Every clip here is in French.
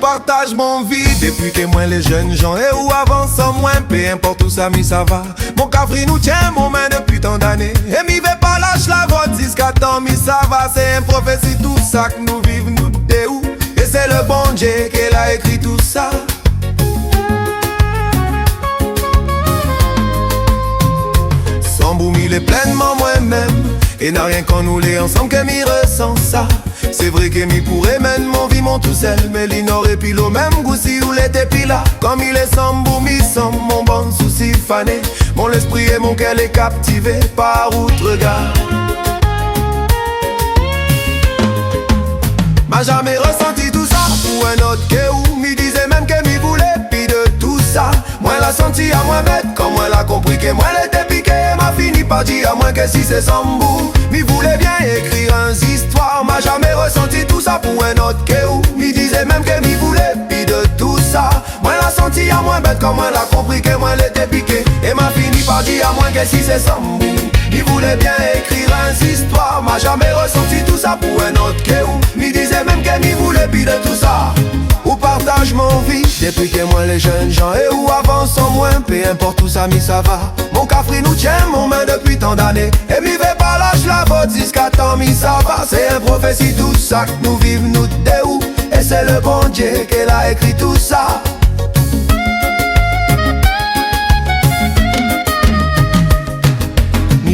partage mon vie. Depuis que moi les jeunes gens et où avance en moins, peu importe où ça mi ça va. Mon cafri nous tient mon main depuis tant d'années. Et m'y vais pas lâche la vote jusqu'à temps mi ça va. C'est une prophétie tout ça que nous vivons nous de où. Et c'est le bon Dieu qui a écrit tout ça. Sambou il est pleinement moi-même. Et n'a rien qu'on nous l'est ensemble que m'y ressent ça. C'est vrai que m'y pourrait même mon vie mon tout seul. Mais l'ignorer puis le même goût si ou l'était puis là. Comme il est sambou m'y semble mon bon souci fané. Mon esprit et mon cœur est captivé par outre regard. M'a jamais ressenti tout ça pour un autre que où m'y disait même que m'y voulait puis de tout ça. Moi l'a senti à moi bête comme moi l'a compris que moi l'était piqué. M'a fini par dire à moi que si c'est sambou m'y voulait bien écrire un histoire. M'a jamais ressenti tout ça pour un autre que où m'y disait même que m'y voulait puis de tout ça. Moi l'a senti à moi bête comme moi l'a compris que moi l'était piqué. Et m'a fini par dire à moi que si c'est sambou m'y voulait bien écrire un histoire. M'a jamais ressenti tout ça pour un autre que où m'y disait même que m'y voulait puis de tout ça. Où partage mon vie depuis que moi les jeunes gens et où avance en moins, peu importe où ça mi ça va. Mon cafri nous tient mon main depuis tant d'années. Et m'y vais pas lâche la vote jusqu'à temps mi ça va. C'est un prophétie tout ça que nous vivons nous de où. Et c'est le bon Dieu qui a écrit tout ça.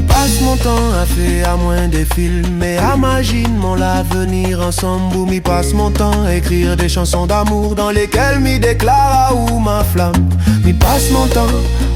Passe mon temps à faire à moins des films. Mais imagine mon l'avenir ensemble. Où m'y passe mon temps à écrire des chansons d'amour dans lesquelles m'y déclare à où ma flamme. M'y passe mon temps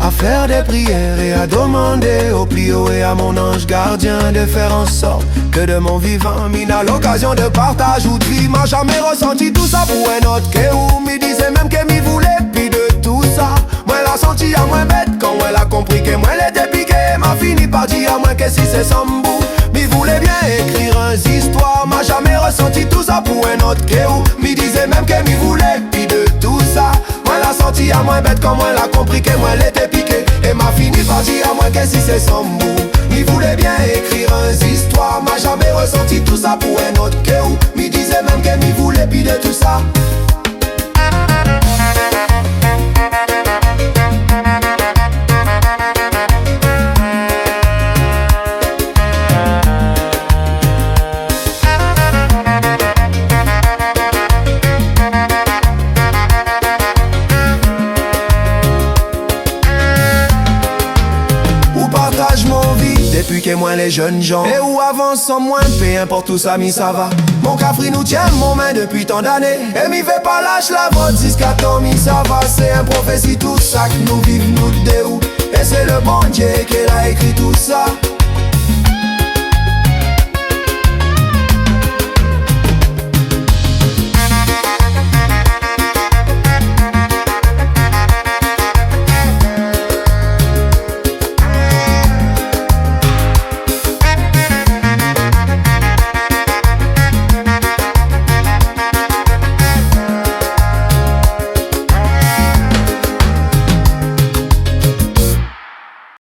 à faire des prières et à demander au plus haut et à mon ange gardien de faire en sorte que de mon vivant m'y n'a l'occasion de partage ou de vie. M'a jamais ressenti tout ça pour un autre que où m'y disait même que m'y voulait puis de tout ça. Moi l'a senti à moins bête quand moi l'a compris que moi l'était piqué. M'a fini par dire à moi que si c'est sambou m'y voulait bien écrire un histoire. M'a jamais ressenti tout ça pour un autre que où m'y disait même que m'y voulait puis de tout ça. Moi l'a senti à moi bête quand moi l'a compris que moi l'était piqué. Et m'a fini par dire à moi que si c'est sambou m'y voulait bien écrire un histoire. M'a jamais ressenti tout ça pour un autre que où m'y disait même que m'y voulait puis de tout ça. Depuis que moi les jeunes gens et où avance en moins, peu importe où ça mi ça va. Mon cafri nous tient mon main depuis tant d'années. Et m'y vais pas lâche la vote jusqu'à temps mi ça va. C'est un prophétie tout ça que nous vivons nous de où. Et c'est le bon Dieu qui a écrit tout ça.